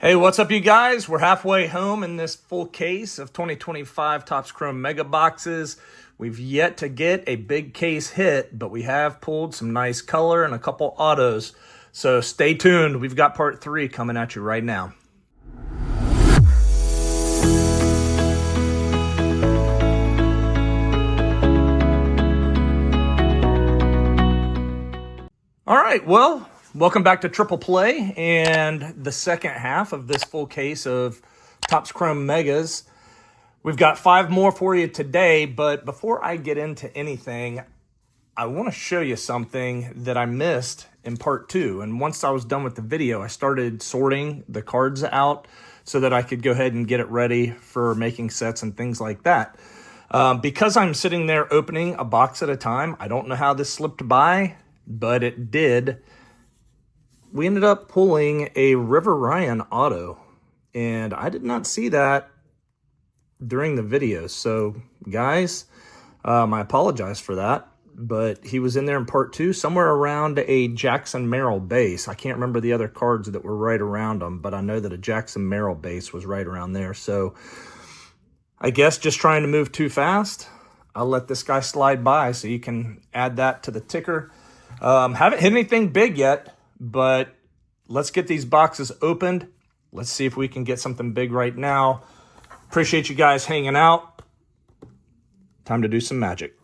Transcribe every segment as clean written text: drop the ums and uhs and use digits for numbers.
Hey, what's up, you guys? We're halfway home in this full case of 2025 Topps Chrome Mega Boxes. We've yet to get a big case hit, but we have pulled some nice color and a couple autos. So stay tuned. We've got part 3 coming at you right now. All right, well, welcome back to Triple Play and the second half of this full case of Topps Chrome Megas. We've got 5 more for you today, but before I get into anything, I want to show you something that I missed in part 2. And once I was done with the video, I started sorting the cards out so that I could go ahead and get it ready for making sets and things like that. Because I'm sitting there opening a box at a time, I don't know how this slipped by, but it did. We ended up pulling a River Ryan auto, and I did not see that during the video. So guys, I apologize for that, but he was in there in part 2, somewhere around a Jackson Merrill base. I can't remember the other cards that were right around him, but I know that a Jackson Merrill base was right around there. So I guess just trying to move too fast, I'll let this guy slide by so you can add that to the ticker. Haven't hit anything big yet, but let's get these boxes opened. Let's see if we can get something big right now. Appreciate you guys hanging out. Time to do some magic.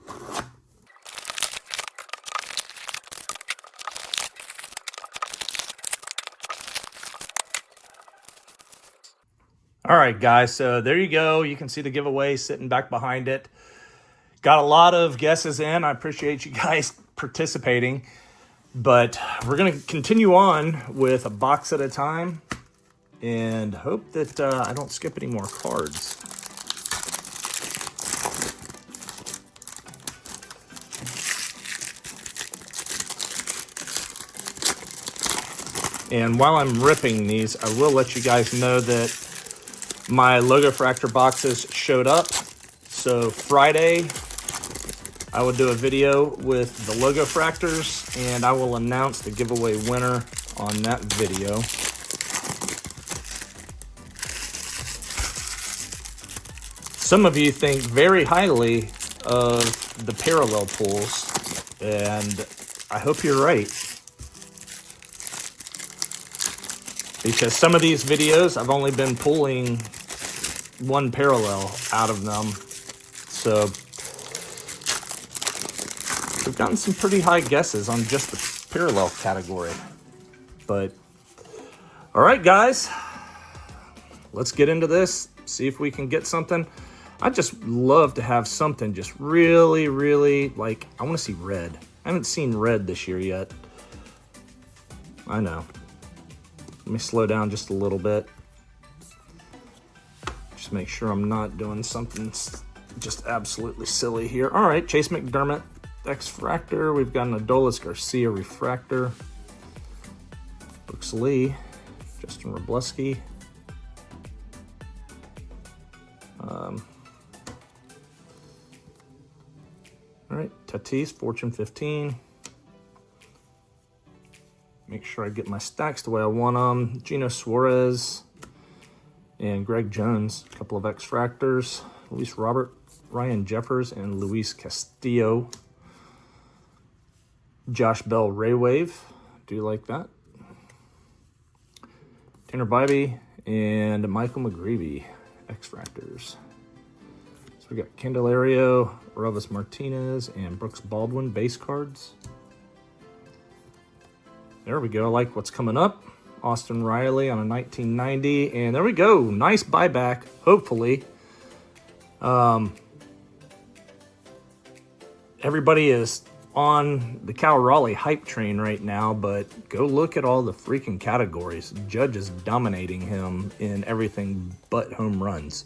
All right, guys, so there you go. You can see the giveaway sitting back behind it. Got a lot of guesses in. I appreciate you guys participating, but we're going to continue on with a box at a time and hope that I don't skip any more cards. And while I'm ripping these, I will let you guys know that my Logofractor boxes showed up. So Friday, I will do a video with the Logofractors, and I will announce the giveaway winner on that video. Some of you think very highly of the parallel pulls, and I hope you're right. Because some of these videos, I've only been pulling one parallel out of them. So we've gotten some pretty high guesses on just the parallel category. But, all right, guys, let's get into this, see if we can get something. I just love to have something just really, really, like, I want to see red. I haven't seen red this year yet. I know. Let me slow down just a little bit. Just make sure I'm not doing something just absolutely silly here. All right, Chase McDermott X-Fractor. We've got an Adolis Garcia Refractor. Brooks Lee, Justin Wrobleski. All right, Tatis, Fortune 15. Make sure I get my stacks the way I want them. Gino Suarez and Greg Jones, a couple of X-Fractors. Luis Robert, Ryan Jeffers, and Luis Castillo. Josh Bell Ray Wave, do you like that? Tanner Bybee and Michael McGreevy, X-Fractors. So we got Candelario, Rovis Martinez, and Brooks Baldwin base cards. There we go, I like what's coming up. Austin Riley on a 1990, and there we go, nice buyback, hopefully. Everybody is on the Cal Raleigh hype train right now, but go look at all the freaking categories. Judge is dominating him in everything but home runs.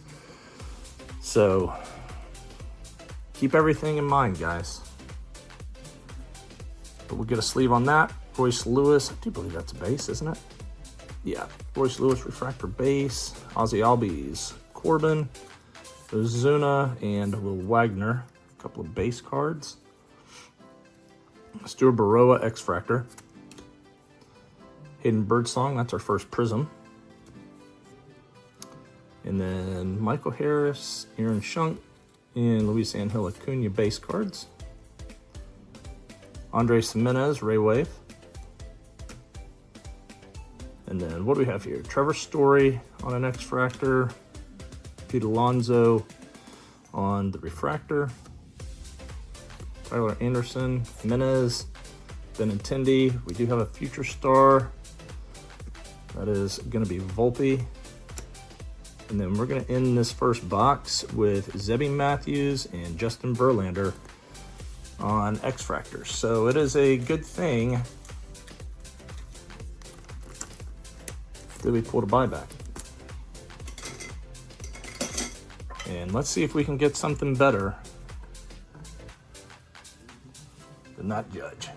So keep everything in mind, guys. But we'll get a sleeve on that. Royce Lewis, I do believe that's a base, isn't it? Yeah, Royce Lewis Refractor base. Ozzie Albies, Corbin, Ozuna, and Will Wagner. A couple of base cards. Stuart Baroa X-Fractor. Hayden Birdsong, that's our first Prism. And then Michael Harris, Aaron Shunk, and Luis Angel Acuna base cards. Andres Jimenez, Ray Wave. And then what do we have here? Trevor Story on an X-Fractor. Pete Alonso on the refractor. Tyler Anderson, Jimenez, Benintendi. We do have a future star. That is going to be Volpe. And then we're going to end this first box with Zebby Matthews and Justin Verlander on X-Fractors. So it is a good thing that we pulled a buyback. And let's see if we can get something better than that Judge.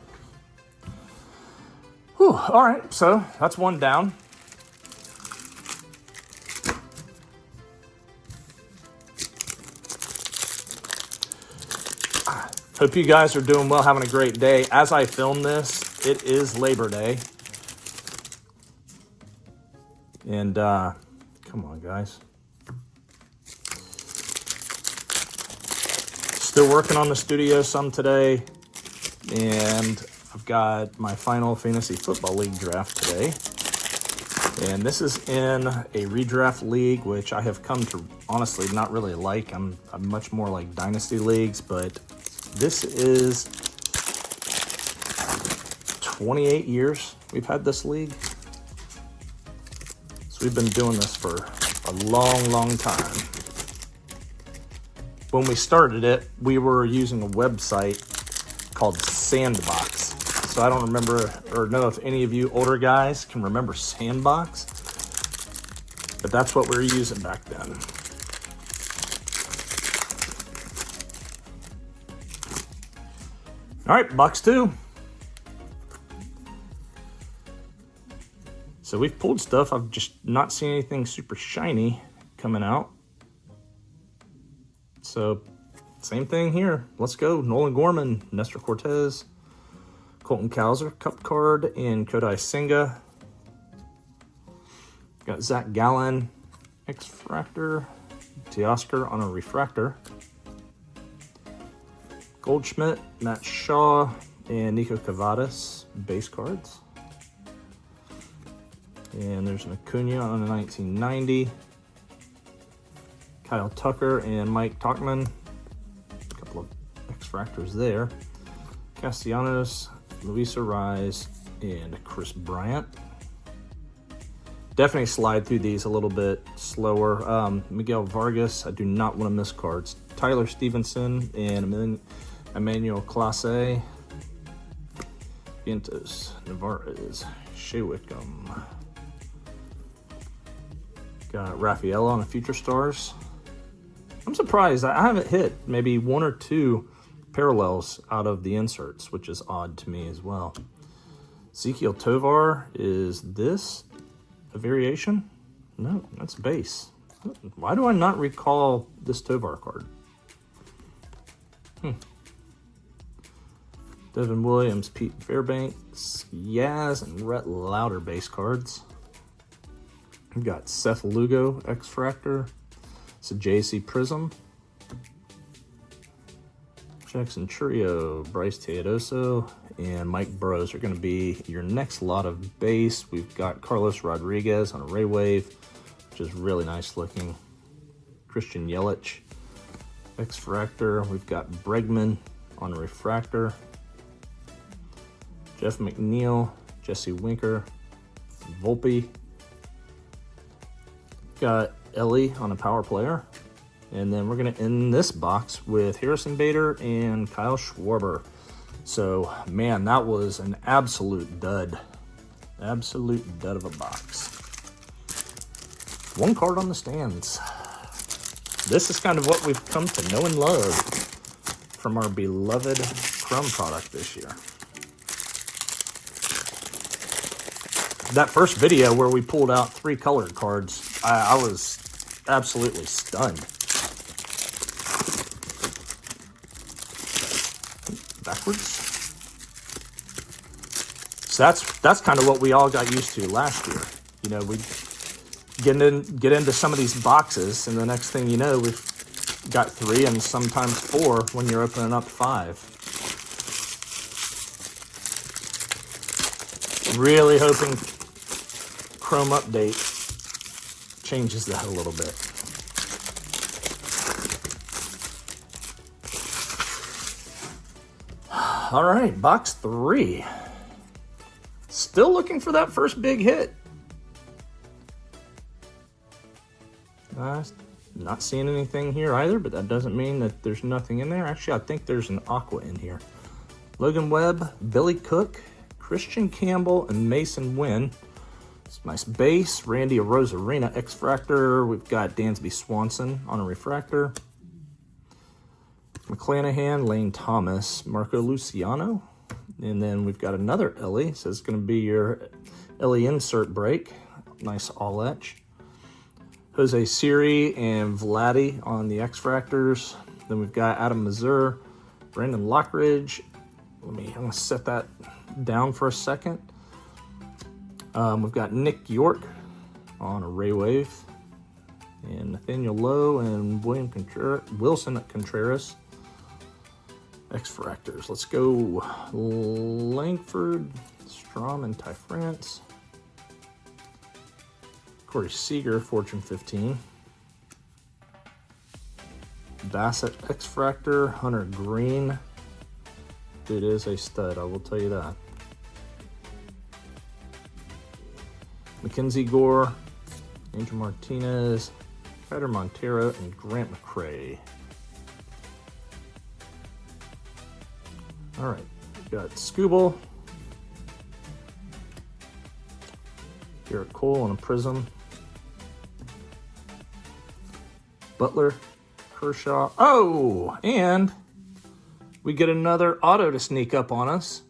Whew, all right, so that's one down. Hope you guys are doing well, having a great day. As I film this, it is Labor Day. And come on, guys. Still working on the studio some today. And I've got my final fantasy football league draft today. And this is in a redraft league, which I have come to honestly not really like. I'm much more like dynasty leagues, but this is 28 years we've had this league. So we've been doing this for a long, long time. When we started it, we were using a website called Sandbox. So I don't remember or know if any of you older guys can remember Sandbox, but that's what we were using back then. All right, box two. So we've pulled stuff. I've just not seen anything super shiny coming out. So same thing here. Let's go. Nolan Gorman, Nestor Cortez, Colton Cowser, Cup card, and Kodai Senga. Got Zach Gallen, X-Fractor, Teoscar on a refractor. Goldschmidt, Matt Shaw, and Nico Cavadas, base cards. And there's an Acuna on a 1990. Kyle Tucker and Mike Tauchman. A couple of X-Fractors there. Castellanos, Luis Arraez, and Chris Bryant. Definitely slide through these a little bit slower. Miguel Vargas, I do not want to miss cards. Tyler Stevenson and Emmanuel Clase. Vientos, Navarez, Shea Wickham. Got Rafael on a Future Stars. I'm surprised. I haven't hit maybe one or two parallels out of the inserts, which is odd to me as well. Ezekiel Tovar, is this a variation? No, that's base. Why do I not recall this Tovar card? Devin Williams, Pete Fairbanks, Yaz, and Rhett Lauder base cards. We've got Seth Lugo, X-Fractor. It's a JC Prism. Jackson Churio, Bryce Teodoso, and Mike Burrows are going to be your next lot of base. We've got Carlos Rodriguez on a Ray Wave, which is really nice looking. Christian Yelich, X-Fractor. We've got Bregman on a refractor. Jeff McNeil, Jesse Winker, Volpe. Got Ellie on a power player. And then we're going to end this box with Harrison Bader and Kyle Schwarber. So, man, that was an absolute dud. Absolute dud of a box. One card on the stands. This is kind of what we've come to know and love from our beloved Crumb product this year. That first video where we pulled out 3 colored cards, I was absolutely stunned. Backwards. So that's kind of what we all got used to last year. You know, get into some of these boxes, and the next thing you know, we've got 3 and sometimes 4 when you're opening up 5. Really hoping Chrome Update changes that a little bit. All right, box 3. Still looking for that first big hit. Not seeing anything here either, but that doesn't mean that there's nothing in there. Actually, I think there's an Aqua in here. Logan Webb, Billy Cook, Christian Campbell, and Mason Wynn. It's nice base. Randy Arozarena, X-Fractor. We've got Dansby Swanson on a refractor. McClanahan, Lane Thomas, Marco Luciano. And then we've got another Ellie. So it's going to be your Ellie insert break. Nice all etch. Jose Siri and Vladdy on the X-Fractors. Then we've got Adam Mazur, Brandon Lockridge. I'm going to set that down for a second. We've got Nick York on a Ray Wave. And Nathaniel Lowe and Wilson Contreras. X-Fractors. Let's go Langford, Strom, and Ty France. Corey Seager, Fortune 15. Bassett X-Fractor, Hunter Green. Dude is a stud, I will tell you that. Mackenzie Gore, Angel Martinez, Ryder Montero, and Grant McCray. All right, we've got Scooble, Garrett Cole on a Prism, Butler, Kershaw. Oh, and we get another auto to sneak up on us.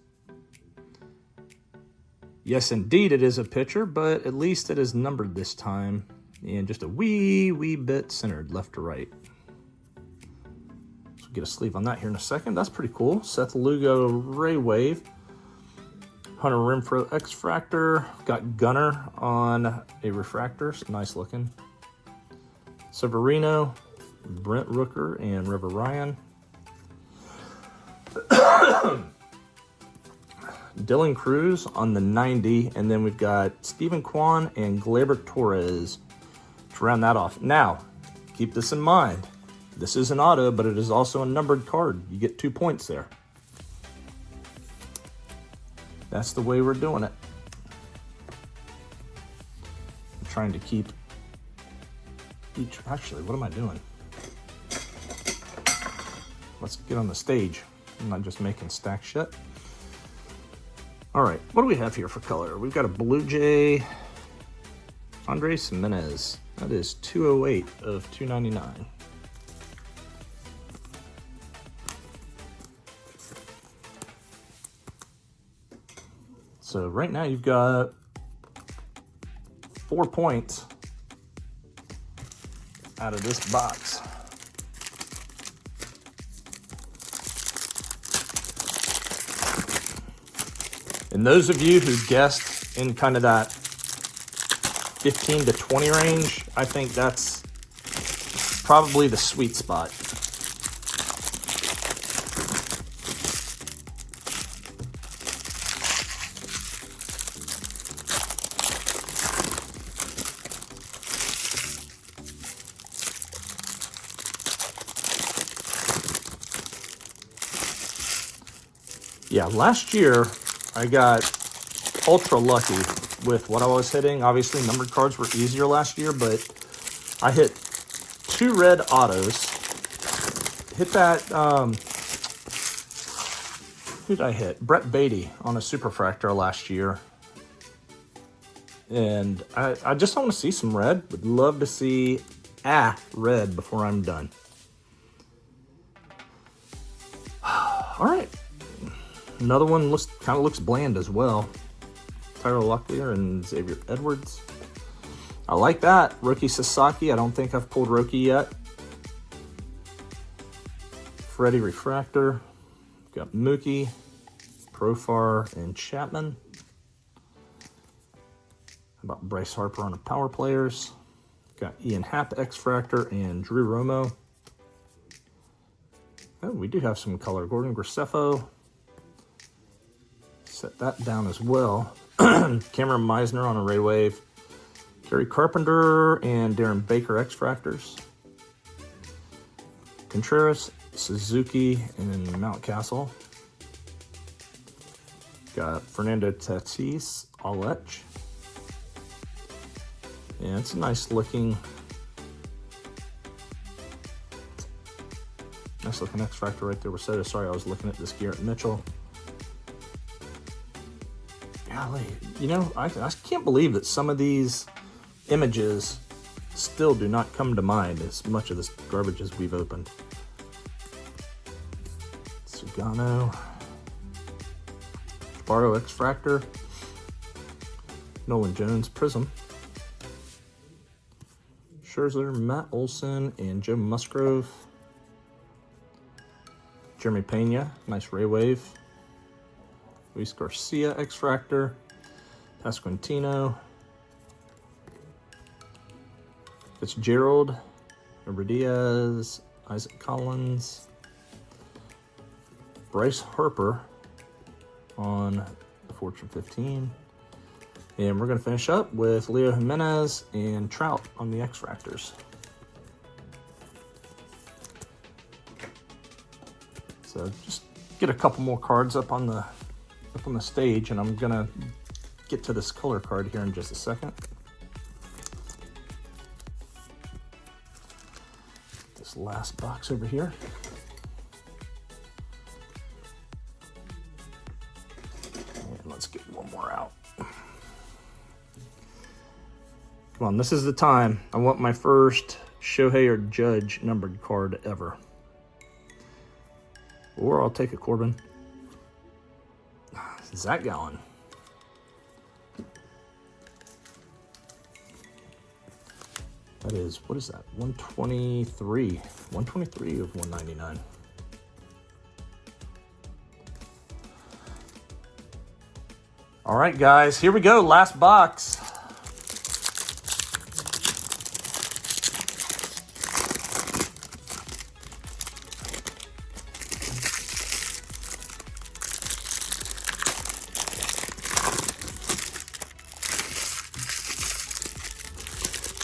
Yes, indeed, it is a pitcher, but at least it is numbered this time. And just a wee bit centered left to right. So get a sleeve on that here in a second. That's pretty cool. Seth Lugo, Ray Wave. Hunter Renfroe, X-Fractor. Got Gunner on a refractor. It's nice looking. Severino, Brent Rooker, and River Ryan. Dylan Cruz on the 90, and then we've got Stephen Kwan and Gleyber Torres to round that off. Now, keep this in mind. This is an auto, but it is also a numbered card. You get 2 points there. That's the way we're doing it. I'm trying to keep each... Actually, what am I doing? Let's get on the stage. I'm not just making stack shit. All right, what do we have here for color? We've got a Blue Jay, Andres Jimenez. That is 208 of 299. So right now you've got 4 points out of this box. And those of you who guessed in kind of that 15 to 20 range, I think that's probably the sweet spot. Yeah, last year I got ultra lucky with what I was hitting. Obviously, numbered cards were easier last year, but I hit 2 red autos. Hit that, who did I hit? Brett Beatty on a Superfractor last year. And I just want to see some red. Would love to see red before I'm done. All right. Another one kind of looks bland as well. Tyler Locklear and Xavier Edwards. I like that. Rookie Sasaki. I don't think I've pulled Rookie yet. Freddie Refractor. Got Mookie, Profar, and Chapman. How about Bryce Harper on the Power Players? Got Ian Happ, X-Fractor, and Drew Romo. Oh, we do have some color. Gordon Graceffo. Set that down as well. Cameron Meisner on a Ray Wave. Gary Carpenter and Darren Baker, X-Fractors. Contreras, Suzuki, and Mountcastle. Got Fernando Tatis, All-Etch. Yeah, it's a nice looking X-Fractor right there with Soto. Sorry, I was looking at this Garrett Mitchell. Golly, you know, I can't believe that some of these images still do not come to mind as much of this garbage as we've opened. Sugano, Sparrow X-Fractor, Nolan Jones Prism, Scherzer, Matt Olson, and Joe Musgrove. Jeremy Pena, nice Ray Wave. Luis Garcia, X-Fractor. Pasquantino. Fitzgerald. Robert Diaz. Isaac Collins. Bryce Harper on the Fortune 15. And we're going to finish up with Leo Jimenez and Trout on the X-Fractors. So just get a couple more cards up on the stage, and I'm gonna get to this color card here in just a second. This last box over here. And let's get one more out. Come on, this is the time. I want my first Shohei or Judge numbered card ever. Or I'll take a Corbin. Zach Gallen. That is, what is that? 123. 123 of 199. All right, guys, here we go. Last box.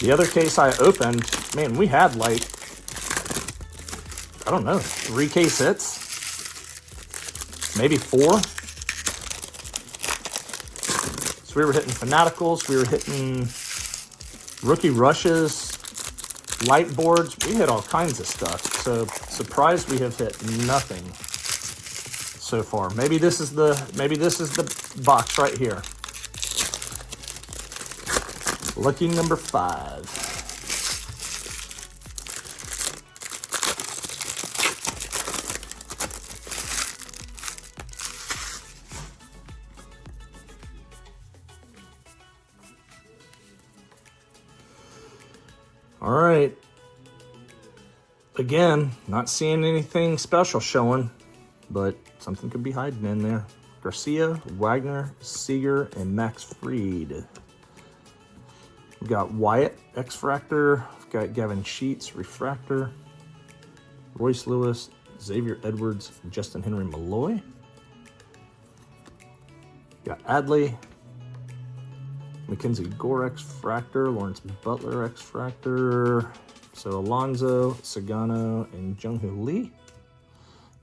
The other case I opened, man, we had like, I don't know, 3 case hits, maybe 4. So we were hitting Fanaticals, we were hitting rookie rushes, light boards. We hit all kinds of stuff. So surprised we have hit nothing so far. Maybe this is the box right here. Lucky number 5. All right. Again, not seeing anything special showing, but something could be hiding in there. Garcia, Wagner, Seager, and Max Fried. We've got Wyatt, X-Fractor. We've got Gavin Sheets, Refractor. Royce Lewis, Xavier Edwards, Justin Henry Malloy. Got Adley. Mackenzie Gore, X-Fractor. Lawrence Butler, X-Fractor. So Alonso, Sagano, and Jung-Hoo Lee.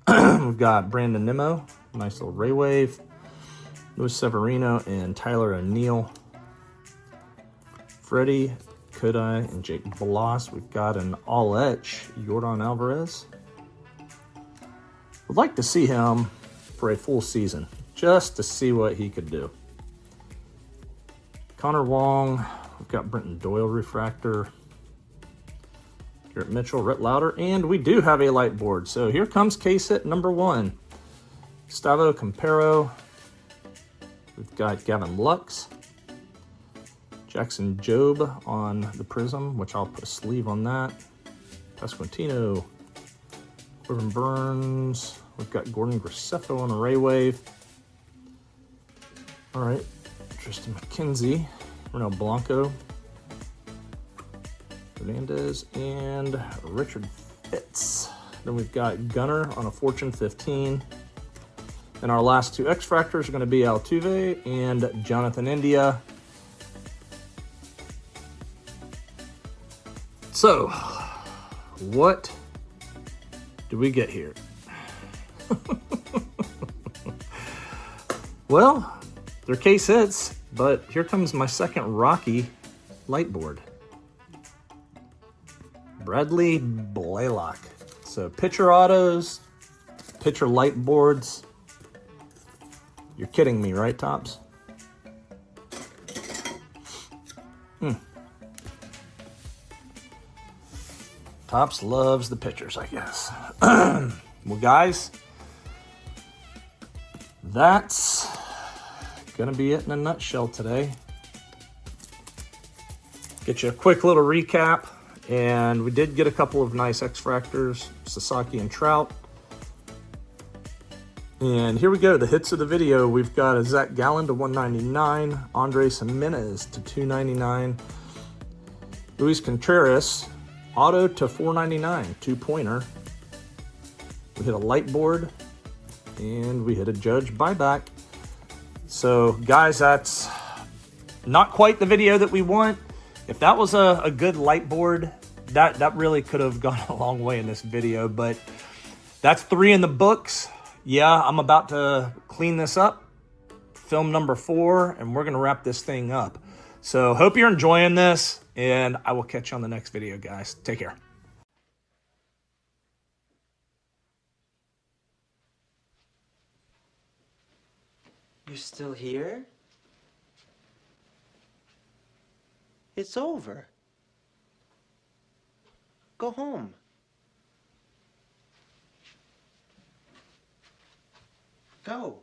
We've got Brandon Nimmo. Nice little Ray Wave. Luis Severino and Tyler O'Neill. Freddie, Kodai, and Jake Bloss. We've got an all-etch, Yordan Alvarez. Would like to see him for a full season, just to see what he could do. Connor Wong. We've got Brenton Doyle, Refractor. Garrett Mitchell, Rhett Lauder, and we do have a light board. So here comes case hit number 1. Gustavo Campero. We've got Gavin Lux. Jackson Jobe on the Prism, which I'll put a sleeve on that. Pasquantino, Corbin Burns. We've got Gordon Graceffo on a Ray Wave. All right, Tristan McKenzie, Ronel Blanco. Hernandez and Richard Fitz. Then we've got Gunner on a Fortune 15. And our last two X-Fractors are going to be Altuve and Jonathan India. So, what do we get here? Well, they're case hits, but here comes my second Rocky light board. Bradley Blaylock. So pitcher autos, pitcher light boards. You're kidding me, right, Tops? Tops loves the pitchers, I guess. Well, guys, that's gonna be it in a nutshell today. Get you a quick little recap, and we did get a couple of nice X-Fractors, Sasaki and Trout. And here we go, the hits of the video. We've got a Zach Gallen to 199, Andres Jimenez to 299, Luis Contreras auto to 499, 2-pointer. We hit a light board, and we hit a Judge buyback. So guys, that's not quite the video that we want. If that was a good light board, that really could have gone a long way in this video, but that's 3 in the books. Yeah, I'm about to clean this up, film number 4, and we're gonna wrap this thing up. So hope you're enjoying this, and I will catch you on the next video, guys. Take care. You're still here? It's over. Go home. Go.